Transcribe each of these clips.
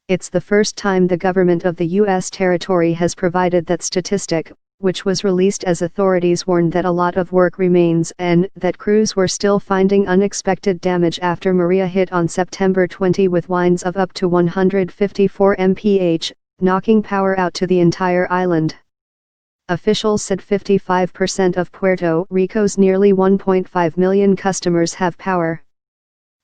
It's the first time the government of the U.S. territory has provided that statistic, which was released as authorities warned that a lot of work remains and that crews were still finding unexpected damage after Maria hit on September 20 with winds of up to 154 mph, knocking power out to the entire island. Officials said 55% of Puerto Rico's nearly 1.5 million customers have power.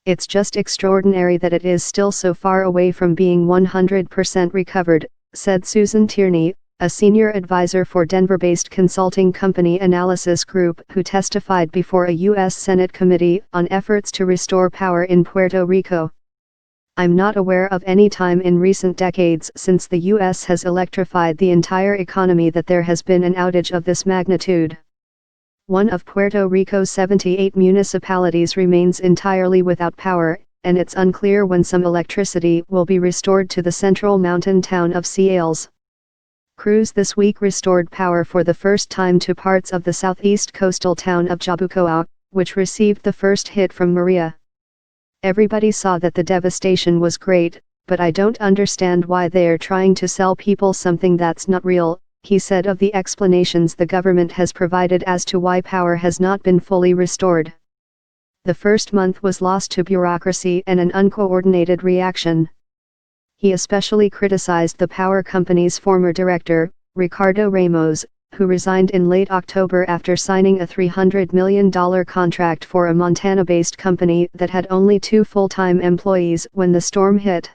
It's just extraordinary that it is still so far away from being 100% recovered, said Susan Tierney, a senior advisor for Denver-based consulting company Analysis Group who testified before a U.S. Senate committee on efforts to restore power in Puerto Rico. I'm not aware of any time in recent decades since the U.S. has electrified the entire economy that there has been an outage of this magnitude. One of Puerto Rico's 78 municipalities remains entirely without power, and it's unclear when some electricity will be restored to the central mountain town of Ciales. Crews this week restored power for the first time to parts of the southeast coastal town of Jabucoa, which received the first hit from Maria. Everybody saw that the devastation was great, but I don't understand why they're trying to sell people something that's not real, he said of the explanations the government has provided as to why power has not been fully restored. The first month was lost to bureaucracy and an uncoordinated reaction. He especially criticized the power company's former director, Ricardo Ramos, who resigned in late October after signing a $300 million contract for a Montana-based company that had only 2 full-time employees when the storm hit.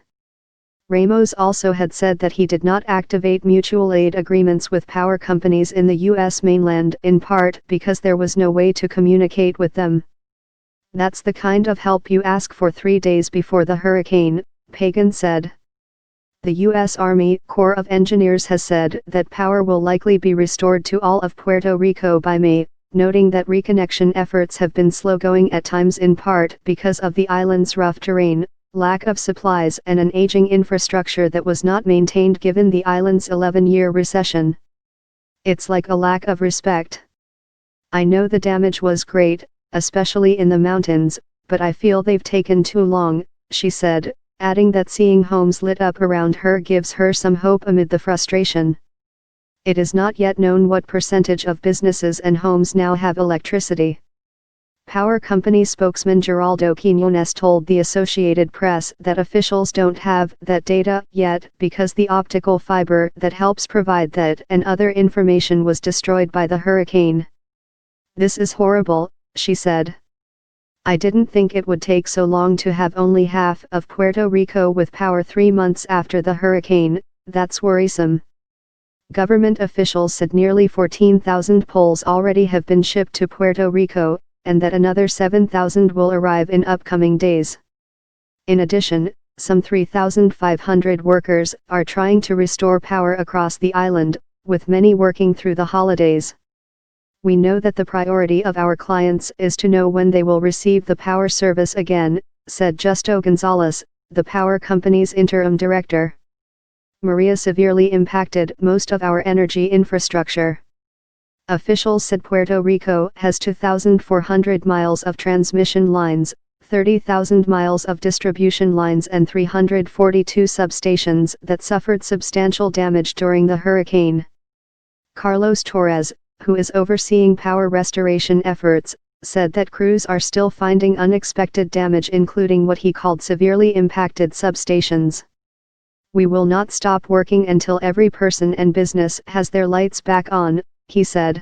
Ramos also had said that he did not activate mutual aid agreements with power companies in the U.S. mainland in part because there was no way to communicate with them. That's the kind of help you ask for 3 days before the hurricane, Pagan said. The U.S. Army Corps of Engineers has said that power will likely be restored to all of Puerto Rico by May, noting that reconnection efforts have been slow-going at times in part because of the island's rough terrain, lack of supplies and an aging infrastructure that was not maintained given the island's 11-year recession. It's like a lack of respect. I know the damage was great, especially in the mountains, but I feel they've taken too long, she said, adding that seeing homes lit up around her gives her some hope amid the frustration. It is not yet known what percentage of businesses and homes now have electricity. Power company spokesman Geraldo Quiñones told the Associated Press that officials don't have that data yet because the optical fiber that helps provide that and other information was destroyed by the hurricane. This is horrible, she said. I didn't think it would take so long to have only half of Puerto Rico with power 3 months after the hurricane, that's worrisome. Government officials said nearly 14,000 poles already have been shipped to Puerto Rico, and that another 7,000 will arrive in upcoming days. In addition, some 3,500 workers are trying to restore power across the island, with many working through the holidays. We know that the priority of our clients is to know when they will receive the power service again, said Justo Gonzalez, the power company's interim director. Maria severely impacted most of our energy infrastructure. Officials said Puerto Rico has 2,400 miles of transmission lines, 30,000 miles of distribution lines and 342 substations that suffered substantial damage during the hurricane. Carlos Torres, who is overseeing power restoration efforts, said that crews are still finding unexpected damage including what he called severely impacted substations. We will not stop working until every person and business has their lights back on, he said.